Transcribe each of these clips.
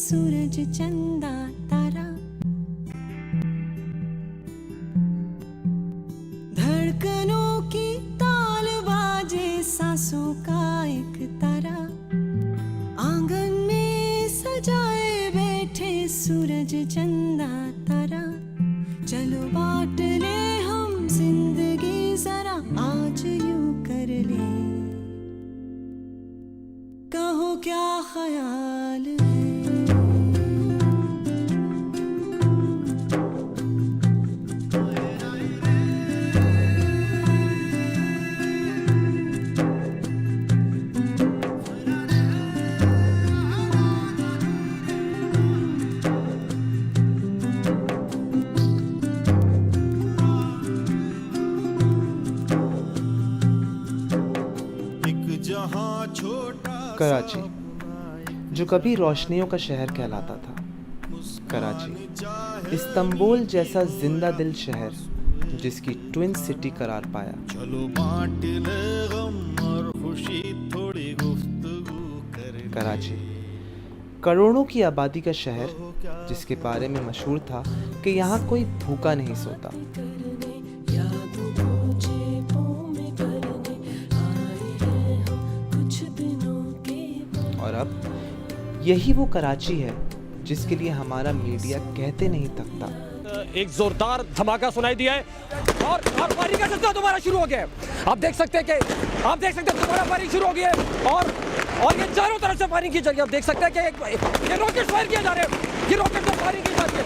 सूरज चंदा तारा, धड़कनों की ताल बाजे सांसों का एक तारा, आंगन में सजाए बैठे सूरज चंदा तारा। चलो बांट ले हम जिंदगी जरा आज यूं कर ले, कहो क्या ख्याल है। कराची, जो कभी रोशनियों का शहर कहलाता था। कराची इस्तांबुल जैसा जिंदा दिल शहर जिसकी ट्विन सिटी करार पाया। चलो बांट ले गम और खुशी थोड़ी गुफ्तगू करें। कराची करोड़ों की आबादी का शहर जिसके बारे में मशहूर था कि यहाँ कोई भूखा नहीं सोता। और अब यही वो कराची है जिसके लिए हमारा मीडिया कहते नहीं थकता। एक जोरदार धमाका सुनाई दिया है और फायरिंग का सिलसिला दोबारा शुरू हो गया है। आप देख सकते हैं दोबारा फायरिंग शुरू हो गई है और ये चारों तरफ से फायरिंग की जा रही है। आप देख सकते हैं कि ये रॉकेट फायर किए जा रहे हैं, ये रॉकेट से फायरिंग की जा रही है।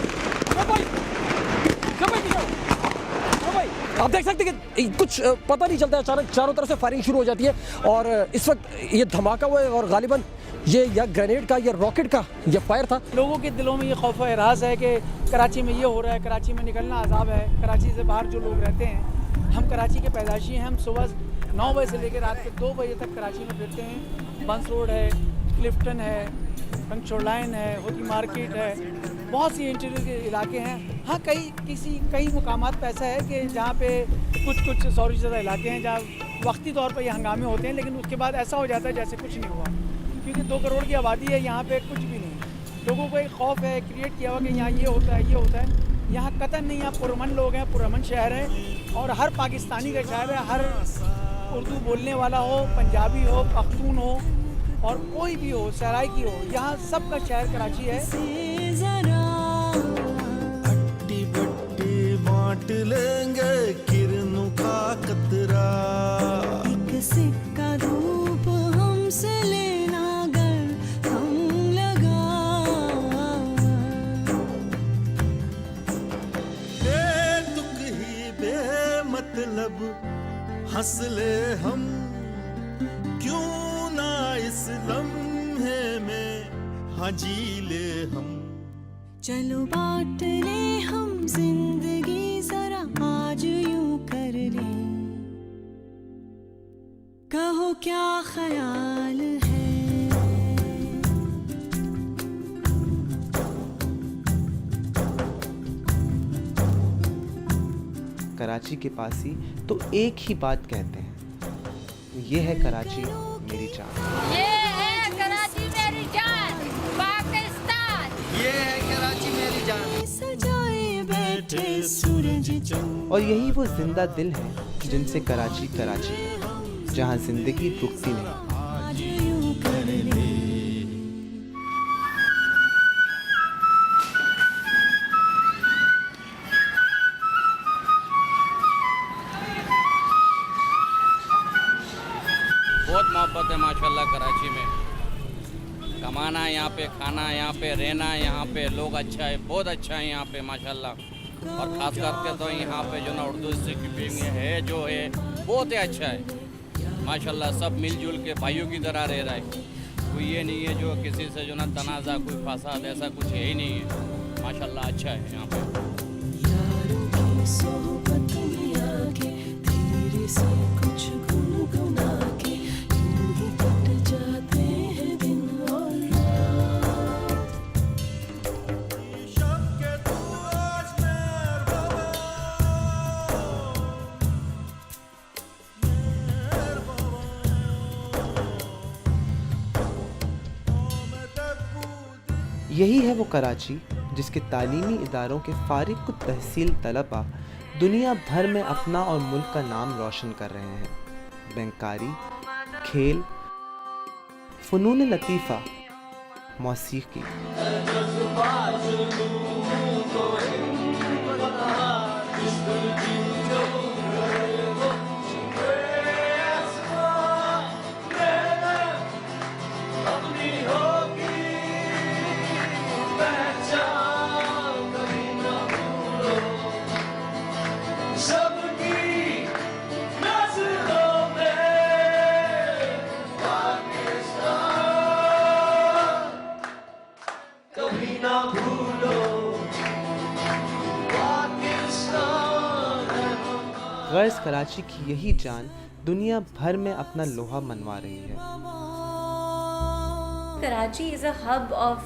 आप देख सकते हैं कि कुछ पता नहीं चलता, अचानक चारों तरफ से फायरिंग शुरू हो जाती है और इस वक्त ये धमाका हुआ है और गालिबन ये या ग्रेनेड का या रॉकेट का ये फायर था। लोगों के दिलों में ये खौफ व एराज़ है कि कराची में ये हो रहा है, कराची में निकलना अजाब है। कराची से बाहर जो लोग रहते हैं, हम कराची के पैदाशी हैं, हम सुबह 9 बजे से लेकर रात के 2 बजे तक कराची में फिरते हैं। बंस रोड है, क्लिफ्टन है, पंक्चर लाइन है, होती मार्केट है, बहुत सी इंटीरियर के इलाके हैं। हाँ, कई मुकामात पे ऐसा है कि जहाँ पे कुछ सौरी ज़्यादा इलाके हैं जहाँ वक्ती तौर पर ये हंगामे होते हैं, लेकिन उसके बाद ऐसा हो जाता है जैसे कुछ नहीं हुआ, क्योंकि 2 करोड़ की आबादी है, यहाँ पे कुछ भी नहीं। लोगों को एक खौफ है क्रिएट किया हुआ कि यहाँ ये होता है। यहाँ कतन नहीं, यहाँ पुरअमन लोग हैं, पुरअमन शहर है और हर पाकिस्तानी का शहर है। हर उर्दू बोलने वाला हो, पंजाबी हो, पख्तून हो और कोई भी हो, सराय की हो, यहाँ सबका शहर कराची है। अट्टी बट्टी बांट लेंगे किरणों का कतरा, एक सिक्का धूप हमसे लेना गर हम लगा, बेतुक ही बेमतलब हंस ले हम, क्यों ना इस लम्हे में हाँ जी ले हम। चलो बांट ले हम जिंदगी जरा आज यूं कर ले, कहो क्या ख्याल है। कराची के पास ही तो एक ही बात कहते हैं, ये है कराची मेरी जान। ये है कराची मेरी जान, पाकिस्तान। ये है कराची मेरी जान। सजाए बैठे सूरज चंद, और यही वो जिंदा दिल है जिनसे कराची कराची है, जहाँ जिंदगी रुकती नहीं। आज यूं कर ले। माशाल्लाह कराची में कमाना, यहाँ पे खाना, यहाँ पे रहना, यहाँ पे लोग अच्छा है, बहुत अच्छा है यहाँ पे माशाल्लाह। और ख़ास करके तो यहाँ पे जो ना उर्दू स्पीकिंग है जो है बहुत ही अच्छा है माशाल्लाह। सब मिलजुल के भाइयों की तरह रह रहा है, कोई ये नहीं है जो किसी से जो ना तनाज़ा कोई फसाद ऐसा कुछ है ही नहीं है माशाल्लाह। अच्छा है यहाँ पे। यारों की सोहबत में आके तेरे से कुछ गुनगुना के यूं ही कट जाते हैं दिन और रात। शब के तू आज मेहरबान मैं तब्बू यही है वो कराची जिसके तालीमी इदारों के फारिग तहसील तलबा दुनिया भर में अपना और मुल्क का नाम रोशन कर रहे हैं। बैंकारी, खेल, फ़नून लतीफ़ा, मौसीकी। गर्ज कराची की यही जान दुनिया भर में अपना लोहा मनवा रही है। Karachi is a hub of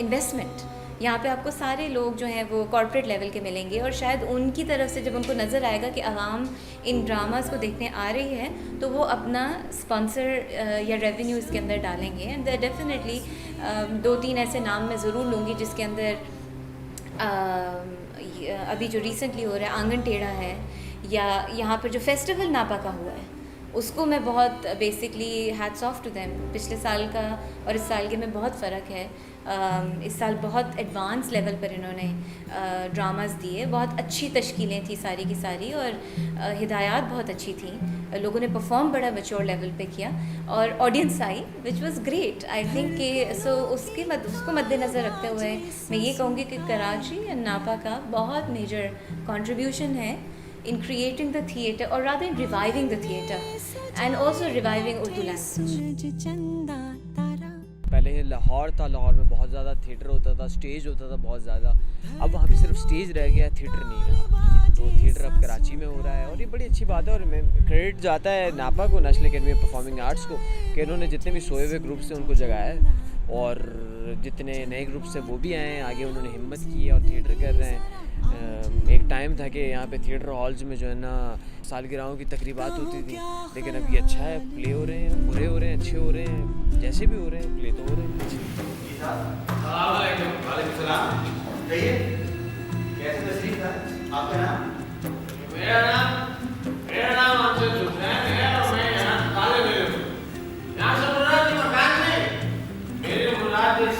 investment. यहाँ पे आपको सारे लोग जो हैं वो कॉर्पोरेट लेवल के मिलेंगे और शायद उनकी तरफ से जब उनको नज़र आएगा कि आवाम इन ड्रामास को देखने आ रही है तो वो अपना स्पॉन्सर या रेवेन्यू इसके अंदर डालेंगे। एंड डेफिनेटली 2-3 ऐसे नाम मैं ज़रूर लूँगी जिसके अंदर अभी जो रिसेंटली हो रहा है आंगन टेढ़ा है, या यहाँ पर जो फेस्टिवल नापा का हुआ है उसको मैं बहुत basically hats off to them. पिछले साल का और इस साल के में बहुत फ़र्क है। इस साल बहुत एडवांस लेवल पर इन्होंने ड्रामास दिए, बहुत अच्छी तश्कीलें थी सारी की सारी, और हिदायत बहुत अच्छी थी। लोगों ने परफॉर्म बड़ा मैच्योर लेवल पे किया और audience I which was great I think कि सो उसको मद्देनज़र रखते हुए मैं ये कहूँगी कि कराची एंड नापा का बहुत मेजर कंट्रीब्यूशन है in creating the theatre, or rather in reviving the theatre and also reviving Urdu language. सूरज चंदा तारा पहले लाहौर था, लाहौर में बहुत ज़्यादा थिएटर होता था, स्टेज होता था बहुत ज़्यादा। अब वहाँ पे सिर्फ स्टेज रह गया, थिएटर नहीं रहा। तो थिएटर अब कराची में हो रहा है और ये बड़ी अच्छी बात है। और मैं क्रेडिट जाता है नापा को, national academy of performing arts को, कि इन्होंने जितने भी सोए हुए ग्रुप से उनको जगाया है और जितने नए ग्रुप से वो भी आए हैं आगे, उन्होंने हिम्मत की है और थिएटर कर रहे हैं। एक टाइम था कि यहाँ पे थिएटर हॉल्स में जो है ना सालगिरहों की तकरीबात होती थी, लेकिन अब ये अच्छा है, प्ले हो रहे हैं, बुरे हो रहे हैं, अच्छे हो रहे हैं, जैसे भी हो रहे हैं प्ले तो हो रहे हैं। मेरा नाम अमजद हुसैन है और मैं यहाँ तालिब इल्म हूँ। यहाँ से मुराद मकान नहीं, मेरी मुराद इस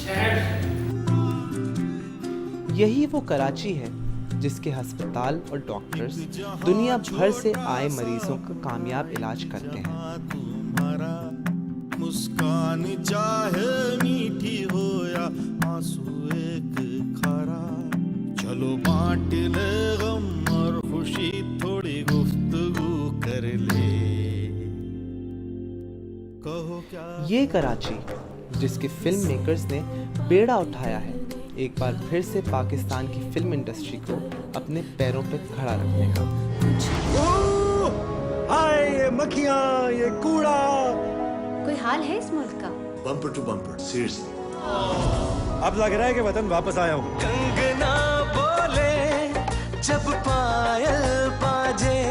शहर से। यही वो कराची है जिसके हस्पताल और डॉक्टर्स दुनिया भर से आए मरीजों का कामयाब इलाज करते हैं। तुम्हारा मुस्कान चाहे मीठी हो या आंसू एक खारा, चलो बांट ले गम और खुशी, थोड़ी गुफ्तगू कर ले। कहो क्या ये कराची जिसके फिल्म मेकर्स ने बेड़ा उठाया है एक बार फिर से पाकिस्तान की फिल्म इंडस्ट्री को अपने पैरों पर खड़ा रखने का। हाय ये मक्खियाँ, ये कूड़ा। कोई हाल है इस मुल्क का? Bumper to bumper, seriously. अब लग रहा है कि वतन वापस आया हूँ। कंगना बोले जब पायल बाजे,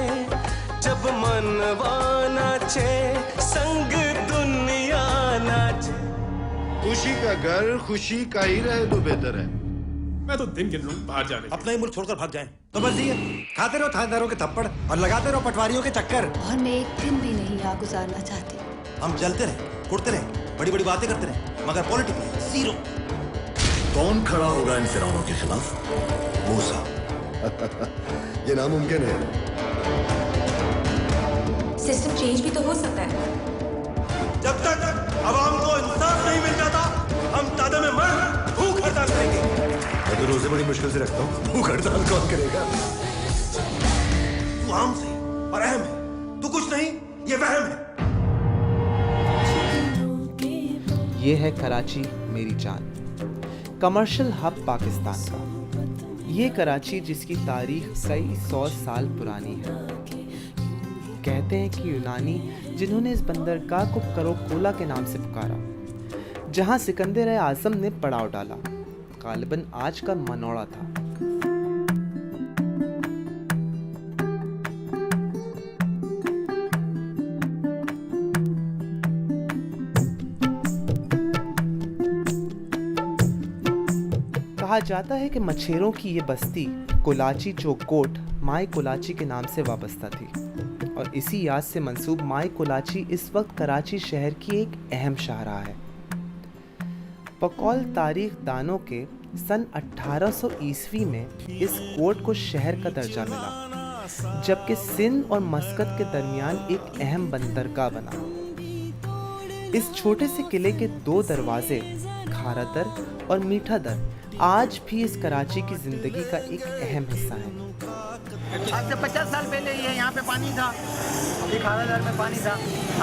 जब मनवा नाचे, संग दुनिया नाचे। खुशी का घर खुशी का ही रहे तो बेहतर है। मैं तो दिन गिन लूं बाहर जाने। अपना ही मुल्क छोड़कर भाग जाएं तो मर्जी है। खाते रहो थानेदारों के थप्पड़ और लगाते रहो पटवारियों के चक्कर। और मैं एक दिन भी नहीं यहाँ गुजारना चाहती। हम जलते रहे, कुड़ते रहे, बड़ी बड़ी बातें करते रहे, मगर पॉलिटिकली जीरो। कौन खड़ा होगा इन फिरौनों के खिलाफ? मूसा। ये नामुमकिन है। सिस्टम चेंज भी तो हो सकता है। जब तक आवाम को इंसाफ नहीं मिल जाता हम तादे में मर भूख हड़ताल करेंगे। मैं तो रोजे बड़ी मुश्किल से रखता हूँ, भूख हड़ताल कौन करेगा? तू आम से और अहम है, तू कुछ नहीं, ये वहम है। ये है कराची मेरी जान, कमर्शियल हब पाकिस्तान का। ये कराची जिसकी तारीख कई 100 साल पुरानी है। कहते हैं कि यूनानी जिन्होंने इस बंदरगाह को करोकोला के नाम से पुकारा, जहां सिकंदर आज़म ने पड़ाव डाला, गालिबन आज का मनोड़ा था। कहा जाता है कि मछेरों की ये बस्ती कोलाची चौकोट माई कोलाची के नाम से वाबस्ता थी और इसी याद से मंसूब माई कोलाची इस वक्त कराची शहर की एक अहम शाहराह है। बकौल तारीख दानों के सन 1800 ईस्वी में इस कोट को शहर का दर्जा मिला, जबकि सिंध और मस्कत के दरमियान एक अहम बंदरगाह बना। इस छोटे से किले के 2 दरवाजे खारा दर और मीठा दर आज भी इस कराची की जिंदगी का एक अहम हिस्सा है। आज से 50 साल पहले ये यहाँ पे पानी था, ये खारा दर में पानी था।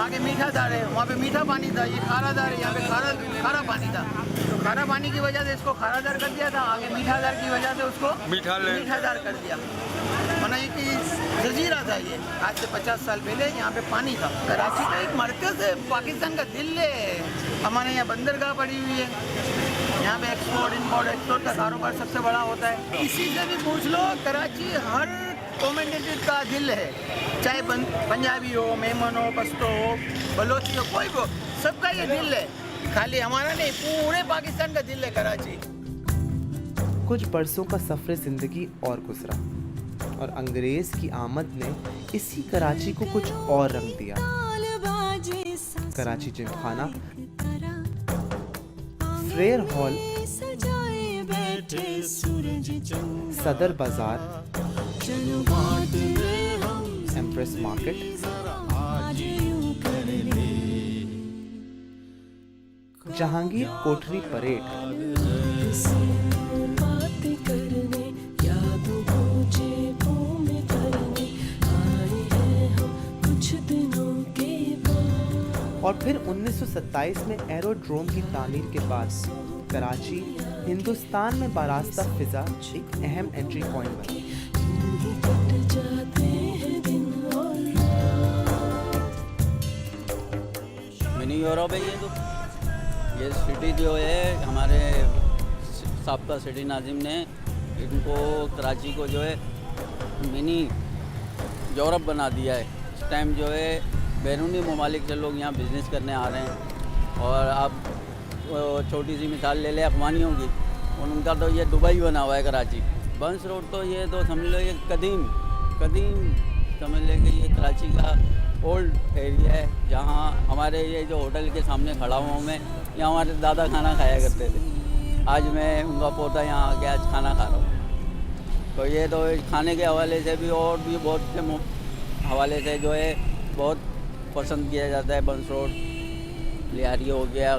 आगे मीठा दर है, वहाँ पे मीठा पानी था। ये खारा दर है, यहाँ पे खारा पानी था। तो खारा पानी की वजह से इसको खारा दर कर दिया था, आगे मीठा दर की वजह से उसको मीठा दर कर दिया। वरना ये जजीरा था ये, आज से 50 साल पहले यहाँ पे पानी था। कराची का एक मरकज़ है, पाकिस्तान का दिल है। हमारे यहाँ बंदरगाह पड़ी हुई है, यहाँ पे एक्सपोर्ट का कारोबार सबसे बड़ा होता है। इसी से भी पूछ लो, कराची हर कम्युनिटी का दिल है, चाहे पंजाबी हो, मेमन हो, पश्तो हो, बलोची हो, कोई हो, सबका ये दिल है। खाली हमारा नहीं, पूरे पाकिस्तान का दिल है कराची। कुछ बरसों का सफ़र ज़िंदगी और गुजरा और अंग्रेज़ की आमद ने इसी कराची को कुछ और रंग दिया। कराची जिमखाना, फ्रेयर हॉल, सदर बाजार, एम्प्रेस मार्केट, जहांगीर कोठरी परेड, और फिर 1927 में एरोड्रोम की तामीर के बाद कराची हिंदुस्तान में बारास्ता फिजा एक अहम एंट्री पॉइंट बनी। मिनी यूरोप है ये सिटी जो है, हमारे साबका सिटी नाजिम ने इनको कराची को जो है मिनी यूरोप बना दिया है। इस टाइम जो है बैरूनी ममालिक से लोग यहाँ बिज़नेस करने आ रहे हैं। और आप छोटी सी मिसाल ले लें अफगानियों की, उनका तो ये दुबई बना हुआ है कराची। बंस रोड तो ये तो समझ लो ये कदीम समझ लें कि ये कराची का ओल्ड एरिया है, जहाँ हमारे ये जो होटल के सामने खड़ा हुआ मैं, यहाँ हमारे दादा खाना खाया करते थे। आज मैं उनका पोता यहाँ आके आज खाना खा रहा हूँ। तो ये तो खाने के हवाले से भी और भी बहुत से हवाले से जो है बहुत पसंद किया जाता है। बंस रोड, लियारी हो गया,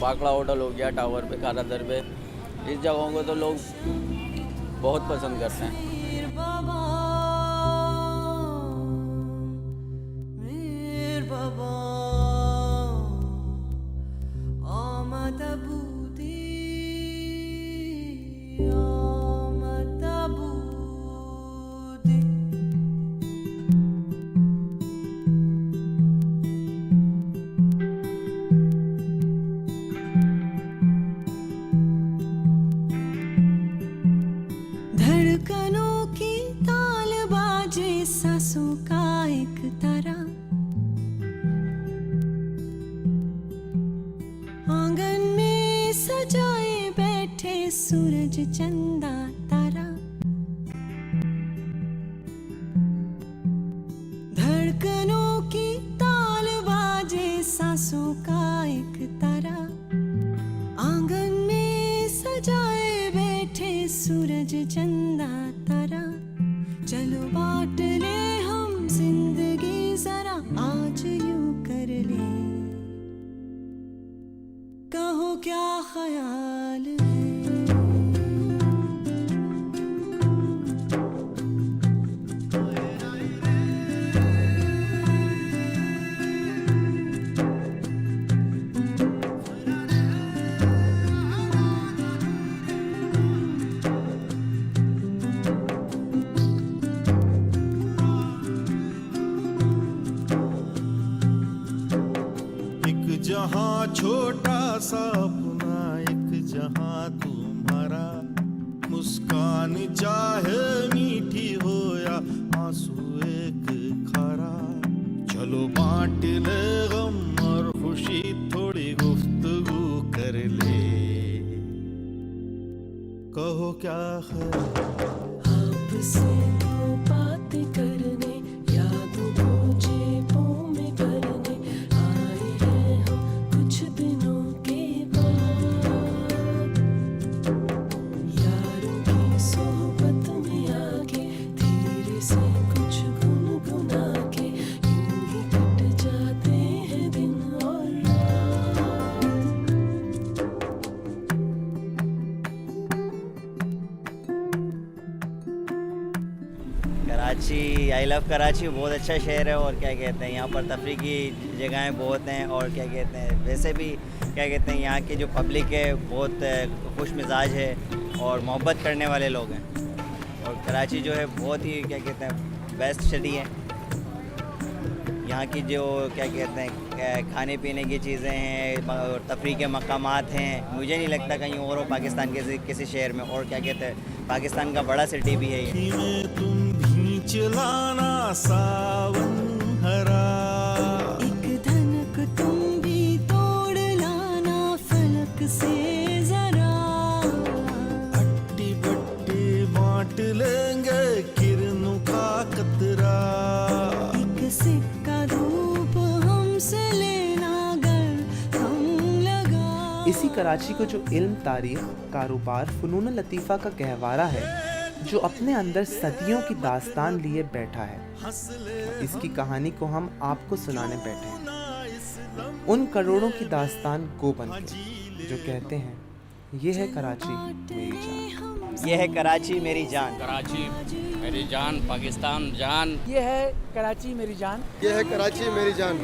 बाकड़ा होटल हो गया, टावर पे, खारा दर पे, इस जगहों को तो लोग बहुत पसंद करते हैं। धड़कनों की ताल बाजे सांसों का एक तारा, आंगन में सजाए बैठे सूरज चंदा तारा। धड़कनों की ताल बाजे सांसों का एक तारा, आंगन में सजाए बैठे सूरज चंदा तारा। चलो बांट ले हम जिंदगी जरा आज यूं कर ले, क्या ख्याल जहाँ छोटा सा अपना एक जहाँ तुम्हारा मुस्कान चाहे मीठी हो या आंसू एक खारा चलो बांट ले गम और खुशी थोड़ी गुफ्तगू कर ले कहो क्या आपसे दो बातें करने यादों को जेबों में भरने आए हैं हम कुछ दिनों के बाद यारों की सोहबत में आके धीरे से कुछ गुनगुना के यूं ही कट जाते हैं दिन और रात कराची, आई लव कराची बहुत अच्छा शहर है और क्या कहते हैं यहाँ पर तफरी की जगहें बहुत हैं और क्या कहते हैं वैसे भी क्या कहते हैं यहाँ की जो पब्लिक है बहुत खुश मिजाज है और मोहब्बत करने वाले लोग हैं और कराची जो है बहुत ही क्या कहते हैं बेस्ट सिटी है। यहाँ की जो क्या कहते हैं खाने पीने की चीज़ें हैं और तफरी के मकामात हैं मुझे नहीं लगता कहीं और हो पाकिस्तान के किसी शहर में और क्या कहते हैं पाकिस्तान का बड़ा सिटी भी है ये। तुम भी चलाना सावन हरा एक धनक तुम भी तोड़ लाना फलक से जरा अट्टी बट्टी बांट लेंगे किरणों का कतरा एक सिक्का धूप हमसे लेना गर हम लगा। इसी कराची को जो इल्म, तारीख, कारोबार, फनून लतीफ़ा का गहवारा है जो अपने अंदर सदियों की दास्तान लिए बैठा है, इसकी कहानी को हम आपको सुनाने बैठे हैं। उन करोड़ों की दास्तान गो बन के जो कहते हैं ये है कराची मेरी जान, ये है कराची मेरी जान, कराची मेरी जान, पाकिस्तान जान, ये है कराची मेरी जान, ये है कराची मेरी जान।